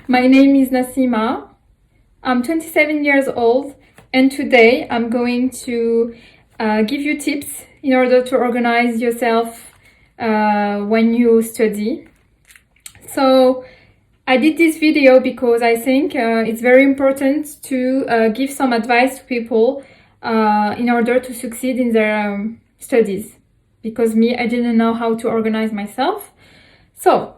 My name is Nassima. I'm 27 years old, and today I'm going to give you tips in order to organize yourself when you study. So I did this video because I think it's very important to give some advice to people in order to succeed in their studies. Because I didn't know how to organize myself. So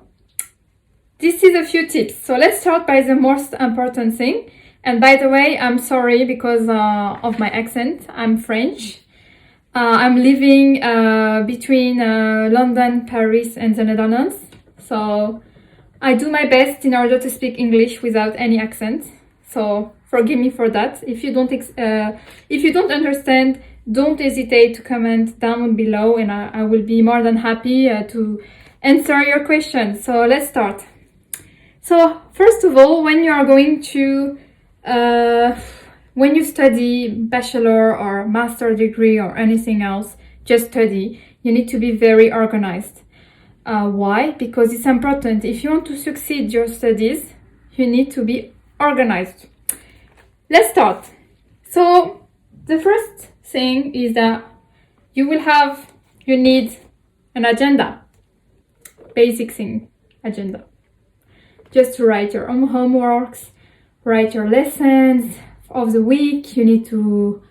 this is a few tips. So let's start by the most important thing. And by the way, I'm sorry because of my accent. I'm French. I'm living between London, Paris, and the Netherlands. So I do my best in order to speak English without any accent. So forgive me for that. If you don't understand, don't hesitate to comment down below, and I will be more than happy to answer your questions. So let's start. So first of all, when you are going to when you study bachelor or master degree or anything else, just study, you need to be very organized. Why? Because it's important. If you want to succeed your studies, you need to be organized. Let's start. So the first thing is that you need an agenda. Basic thing, agenda. Just to write your own homeworks, write your lessons of the week. You need to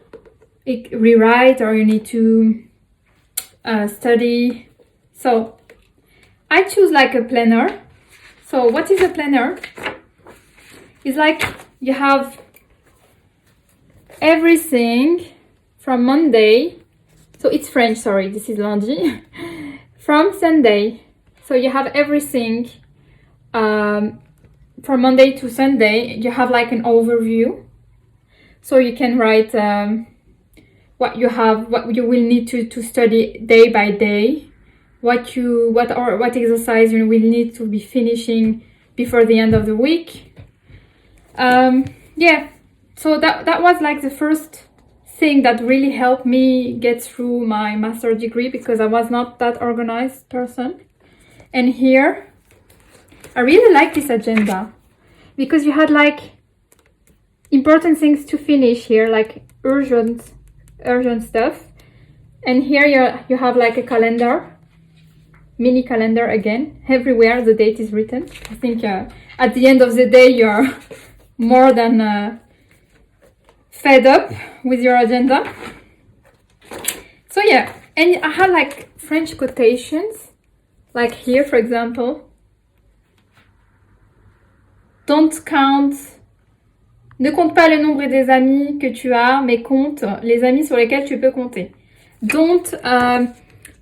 rewrite or you need to study. So I choose like a planner. So what is a planner? It's like you have everything from Monday. So it's French, sorry, this is lundi. From Sunday. So you have everything from Monday to Sunday. You have like an overview. So you can write what you will need to study day by day. What exercise you will need to be finishing before the end of the week. Yeah, so that was like the first thing that really helped me get through my master's degree, because I was not that organized person. And here, I really like this agenda because you had like important things to finish here, like urgent stuff. And here you have like a calendar. Mini calendar again. Everywhere the date is written. I think at the end of the day you're more than fed up with your agenda. So yeah, and I have like French quotations, like here for example. Ne compte pas le nombre des amis que tu as, mais compte les amis sur lesquels tu peux compter. Don't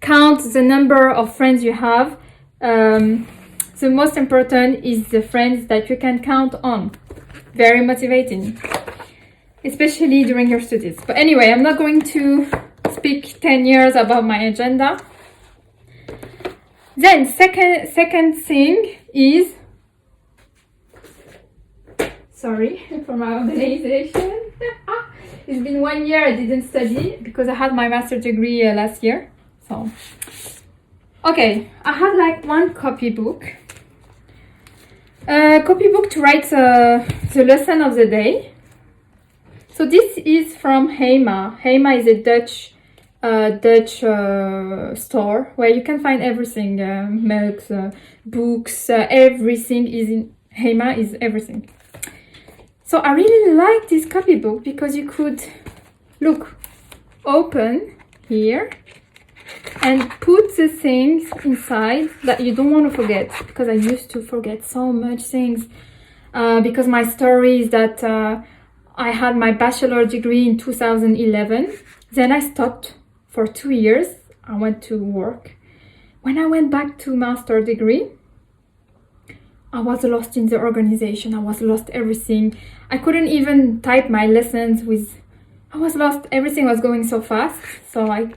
count the number of friends you have. The most important is the friends that you can count on. Very motivating, especially during your studies. But anyway, I'm not going to speak 10 years about my agenda. Then second thing is, sorry for my organization. It's been 1 year I didn't study because I had my master's degree last year. So, okay, I had like one copybook. Copybook to write the lesson of the day. So this is from Hema. Hema is a Dutch store where you can find everything, mugs, books, everything is in Hema, is everything. So I really like this copybook because you could open here and put the things inside that you don't want to forget, because I used to forget so much things because my story is that I had my bachelor degree in 2011. Then I stopped for 2 years. I went to work. When I went back to master degree, I was lost in the organization. I was lost everything. I couldn't even type my lessons I was lost. Everything was going so fast. So I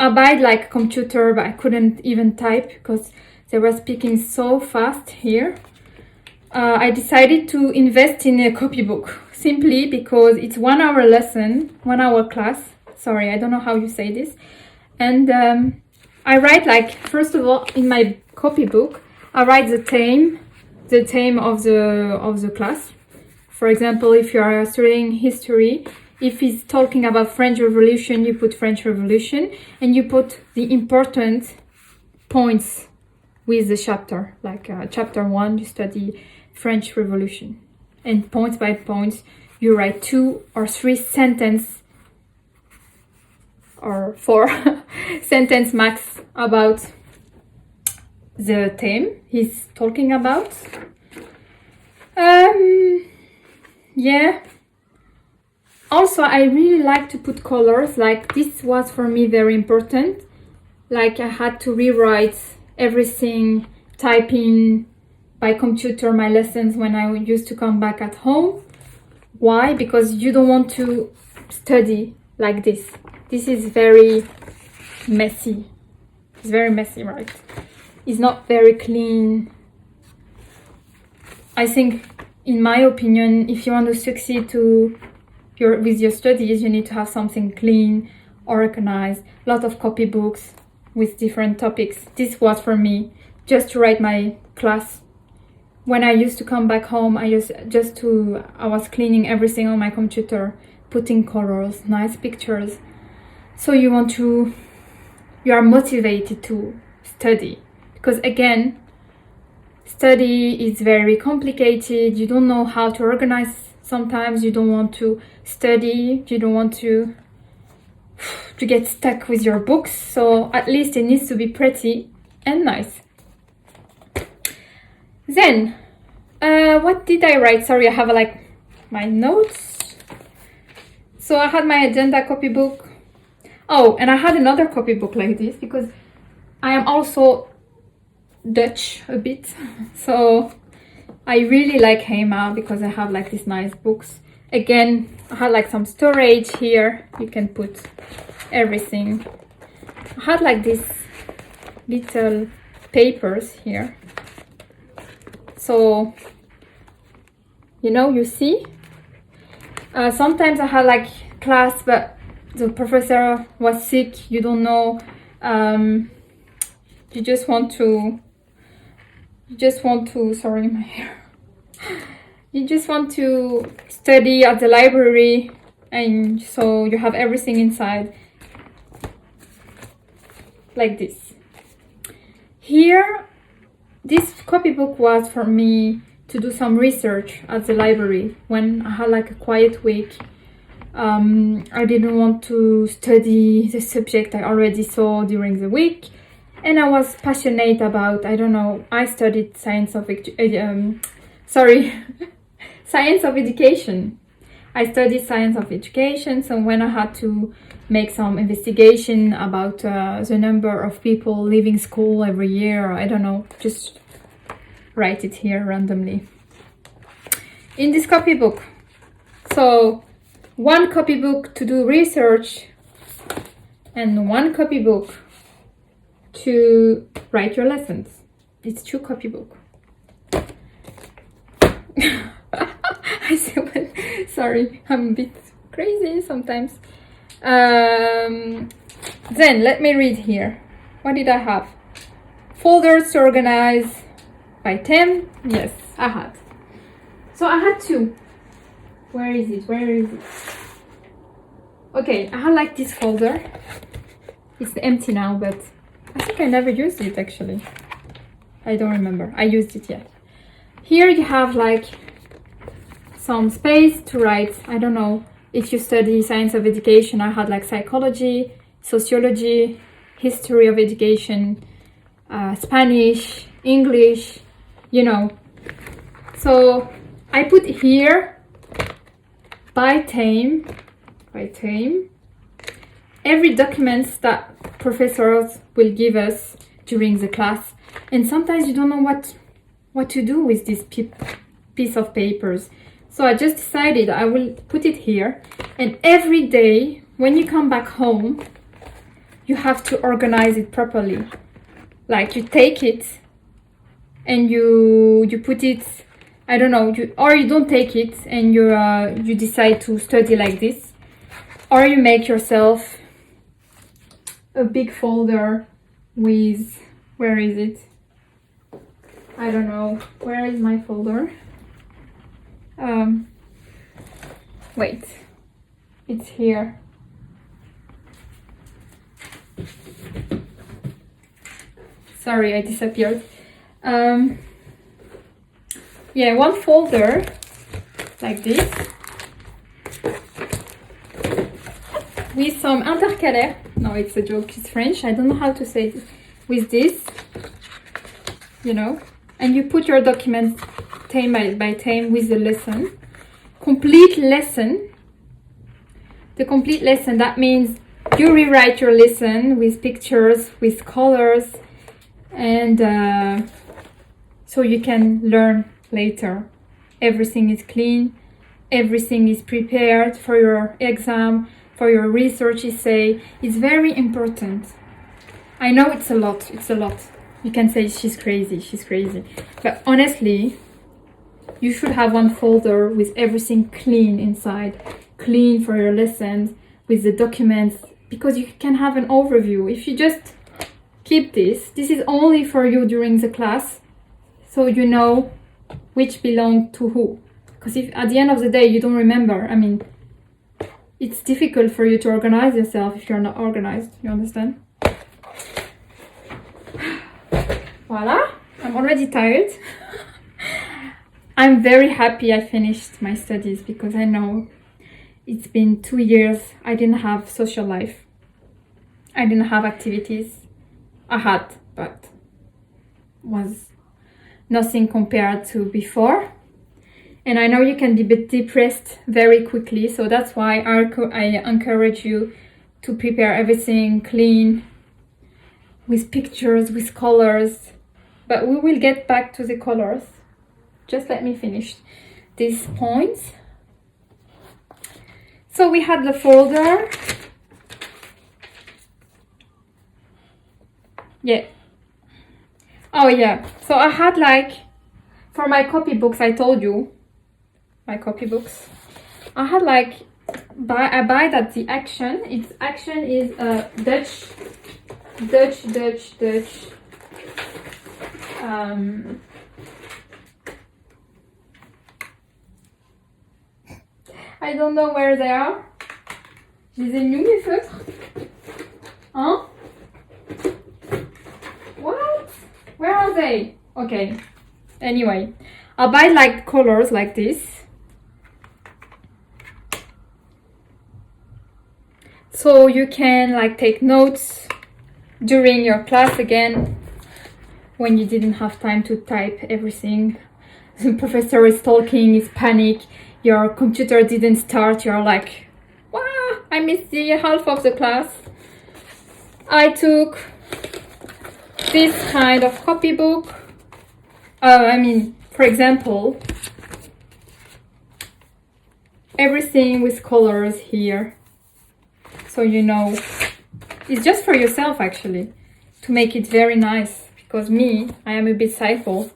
bought like a computer, but I couldn't even type because they were speaking so fast here. I decided to invest in a copybook simply because it's 1 hour lesson, 1 hour class. Sorry, I don't know how you say this. And I write like, first of all, in my copybook, I write the theme, the theme of the class. For example, if you are studying history, if it's talking about French Revolution, you put French Revolution, and you put the important points with the chapter. Like chapter 1, you study French Revolution, and points by points, you write 2 or 3 sentences or 4 sentence max about the theme he's talking about. Yeah. Also, I really like to put colors. Like this was for me very important. Like I had to rewrite everything, typing by computer my lessons when I used to come back at home. Why? Because you don't want to study like this. This is very messy. It's very messy, right? It's not very clean. I think, in my opinion, if you want to succeed with your studies, you need to have something clean, organized, a lot of copybooks with different topics. This was for me, just to write my class. When I used to come back home, I was cleaning everything on my computer, putting colors, nice pictures. So you are motivated to study. Because again, study is very complicated. You don't know how to organize. Sometimes you don't want to study. You don't want to get stuck with your books. So at least it needs to be pretty and nice. Then, what did I write? Sorry, I have my notes. So I had my agenda copybook. Oh, and I had another copybook like this because I am also Dutch a bit. So I really like Hema because I have these nice books. Again, I had some storage here. You can put everything. I had these little papers here. So, you see? Sometimes I had class, but the professor was sick. You don't know. You just want to, sorry, my hair. You just want to study at the library, and so you have everything inside. Like this. Here, this copybook was for me to do some research at the library when I had a quiet week. I didn't want to study the subject I already saw during the week, and I was passionate about, I studied science of education. I studied science of education, so when I had to make some investigation about the number of people leaving school every year, just write it here randomly. In this copybook. So, one copybook to do research and one copybook to write your lessons. It's 2 copybooks. Sorry, I'm a bit crazy sometimes. Then let me read here. What did I have? Folders to organize by theme. Yes, I had. So I had 2. Where is it? Okay, I had this folder. It's empty now, but I think I never used it actually. I don't remember. I used it yet. Here you have some space to write. If you study science of education, I had psychology, sociology, history of education, Spanish, English, So I put here by theme, every document that professors will give us during the class. And sometimes you don't know what to do with this piece of papers. So I just decided I will put it here. And every day when you come back home, you have to organize it properly. You take it and you put it, or you don't take it and you decide to study like this. Or you make yourself a big folder with, where is it? I don't know, where is my folder? Wait, it's here. Sorry, I disappeared. Yeah, one folder like this with some intercalaire. No, it's a joke, it's French. I don't know how to say it. With this, you know, and you put your documents time by time with the lesson. Complete lesson. The complete lesson, that means you rewrite your lesson with pictures, with colors, and so you can learn later. Everything is clean, everything is prepared for your exam, for your research essay. It's very important. I know it's a lot, You can say she's crazy. But honestly, you should have one folder with everything clean inside. Clean for your lessons, with the documents, because you can have an overview. If you just keep this is only for you during the class, so you know which belong to who. Because if at the end of the day you don't remember, I mean, it's difficult for you to organize yourself if you're not organized, you understand? Voila, I'm already tired. I'm very happy I finished my studies, because I know it's been 2 years I didn't have social life. I didn't have activities. I had, but was nothing compared to before. And I know you can be a bit depressed very quickly, so that's why I encourage you to prepare everything clean, with pictures, with colors. But we will get back to the colors. Just let me finish these points. So we had the folder. Yeah. Oh yeah. So I had like, for my copybooks, I told you, my copybooks, I had like, I buy that the Action. Its Action is Dutch. I don't know where they are. Je les ai mis où mes feutres? Hein? What? Where are they? Okay. Anyway, I'll buy like colors like this. So you can like take notes during your class again, when you didn't have time to type everything. The professor is talking, is panic, your computer didn't start, you're like, wow, I missed the half of the class. I took this kind of copybook. For example, everything with colors here. So you know, it's just for yourself actually, to make it very nice. Because me, I am a bit psycho.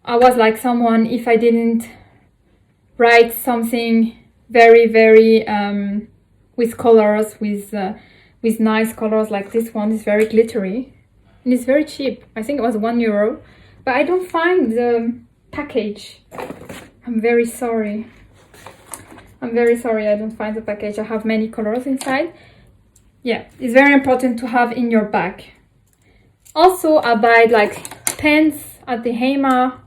I was like someone, if I didn't write something very, with colors, with nice colors, like this one is very glittery. And it's very cheap. I think it was €1. But I don't find the package. I'm very sorry. I don't find the package. I have many colors inside. Yeah, it's very important to have in your bag. Also, I buy like pens at the HEMA.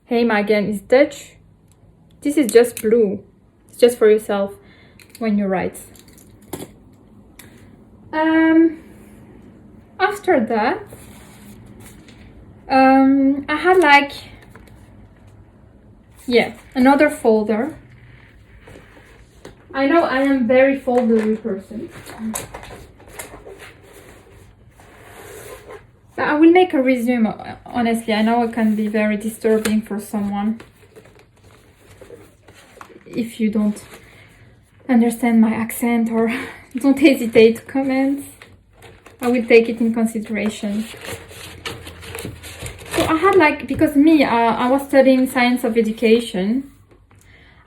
HEMA again is Dutch. This is just blue. It's just for yourself when you write. After that, I had like, another folder. I know I am very foldery person. But I will make a resume, honestly. I know it can be very disturbing for someone if you don't understand my accent, or don't hesitate to comment. I will take it in consideration. So I had like, because me, I was studying science of education.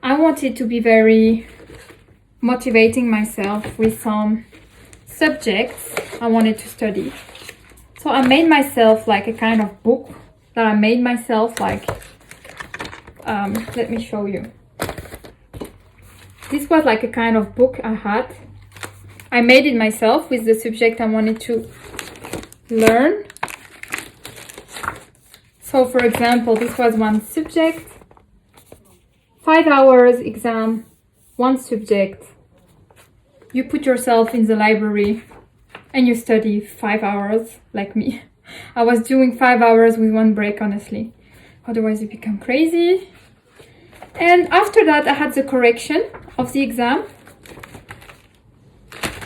I wanted to be very motivating myself with some subjects I wanted to study. So I made myself like a kind of book that I made myself, like, let me show you. This was like a kind of book I had. I made it myself with the subject I wanted to learn. So for example, this was one subject, 5 hours exam, one subject. You put yourself in the library and you study 5 hours, like me. I was doing 5 hours with one break, honestly. Otherwise you become crazy. And after that I had the correction of the exam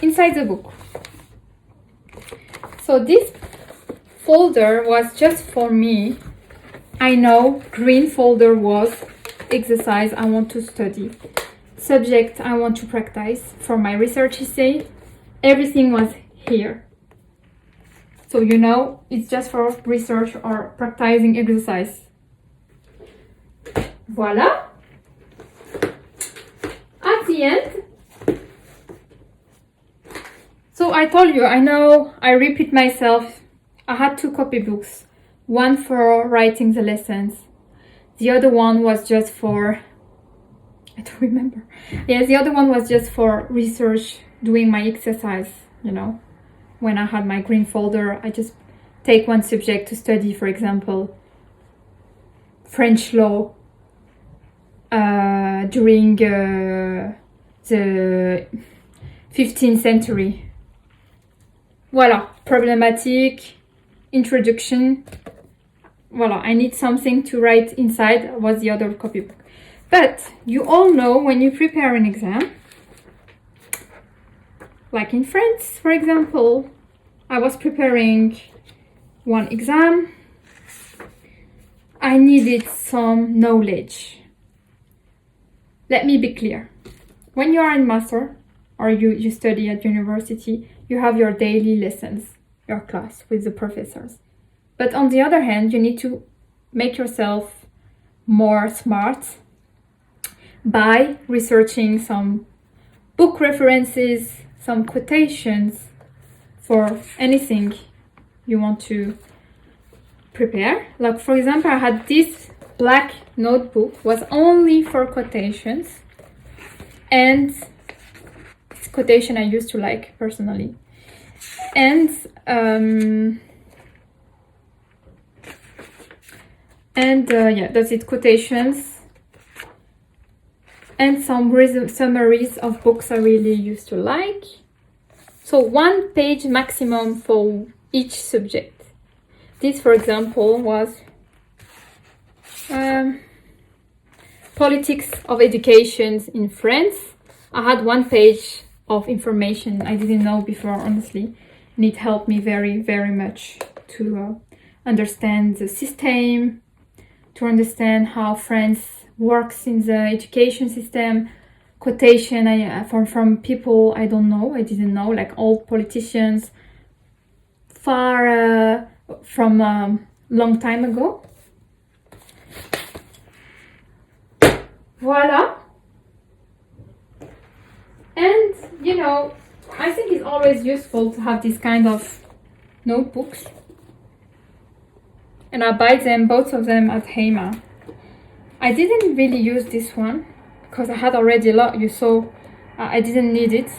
inside the book. So this folder was just for me. I know green folder was exercise I want to study, subject I want to practice for my research essay. Everything was here. So you know, it's just for research or practicing exercise. Voila. At the end, so I told you, I know I repeat myself. I had 2 copybooks, one for writing the lessons, the other one was just for, I don't remember. Yeah, the other one was just for research, doing my exercise, you know. When I had my green folder, I just take one subject to study, for example, French law during the 15th century. Voila, problematic, introduction. Voila, I need something to write inside, was the other copybook. But you all know when you prepare an exam, like in France, for example, I was preparing one exam. I needed some knowledge. Let me be clear. When you are in master or you study at university, you have your daily lessons, your class with the professors. But on the other hand, you need to make yourself more smart by researching some book references, some quotations for anything you want to prepare. Like for example, I had this black notebook, was only for quotations, and this quotation I used to like personally. And yeah, that's it, quotations and some summaries of books I really used to like. So 1 page maximum for each subject. This, for example, was politics of education in France. I had 1 page of information I didn't know before, honestly, and it helped me very, very much to understand the system, to understand how France works in the education system. Quotation from people I don't know, I didn't know, like old politicians far from long time ago. Voila. And you know, I think it's always useful to have this kind of notebooks, and I buy them, both of them, at Heima. I didn't really use this one because I had already a lot, you saw. I didn't need it.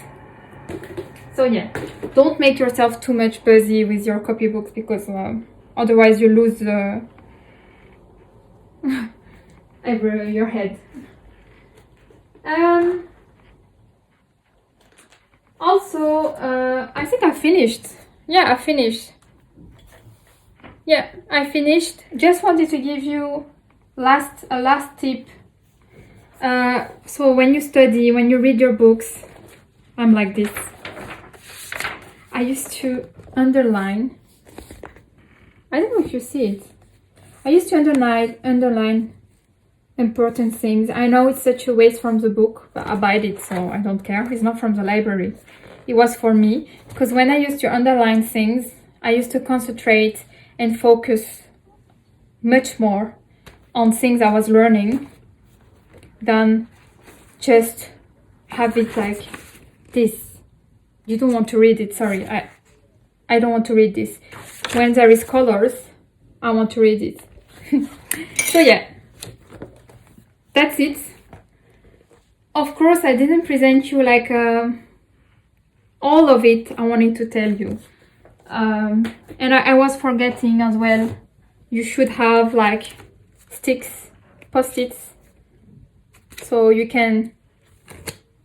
So yeah, don't make yourself too much busy with your copybooks, because otherwise you lose the your head. Also, I think I finished. Yeah, I finished. Yeah, I finished. Just wanted to give you a last tip. So when you study, when you read your books, I'm like this. I used to underline. I don't know if you see it. I used to underline important things. I know it's such a waste from the book, but I buy it, so I don't care. It's not from the library. It was for me, because when I used to underline things, I used to concentrate and focus much more on things I was learning than just have it like this. You don't want to read it, sorry. I don't want to read this. When there is colors, I want to read it. So yeah, that's it. Of course, I didn't present you like all of it I wanted to tell you. And I was forgetting as well. You should have like sticks, post-its, so you can,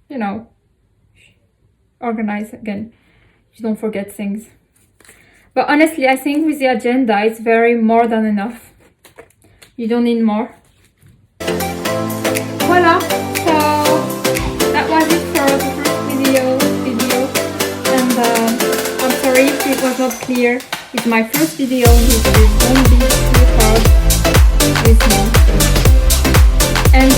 you know, organize again. You don't forget things. But honestly, I think with the agenda, it's very more than enough. You don't need more. Voila. So that was it for the first video. And I'm sorry if it was not clear. It's my first video. Don't be too hard with me. And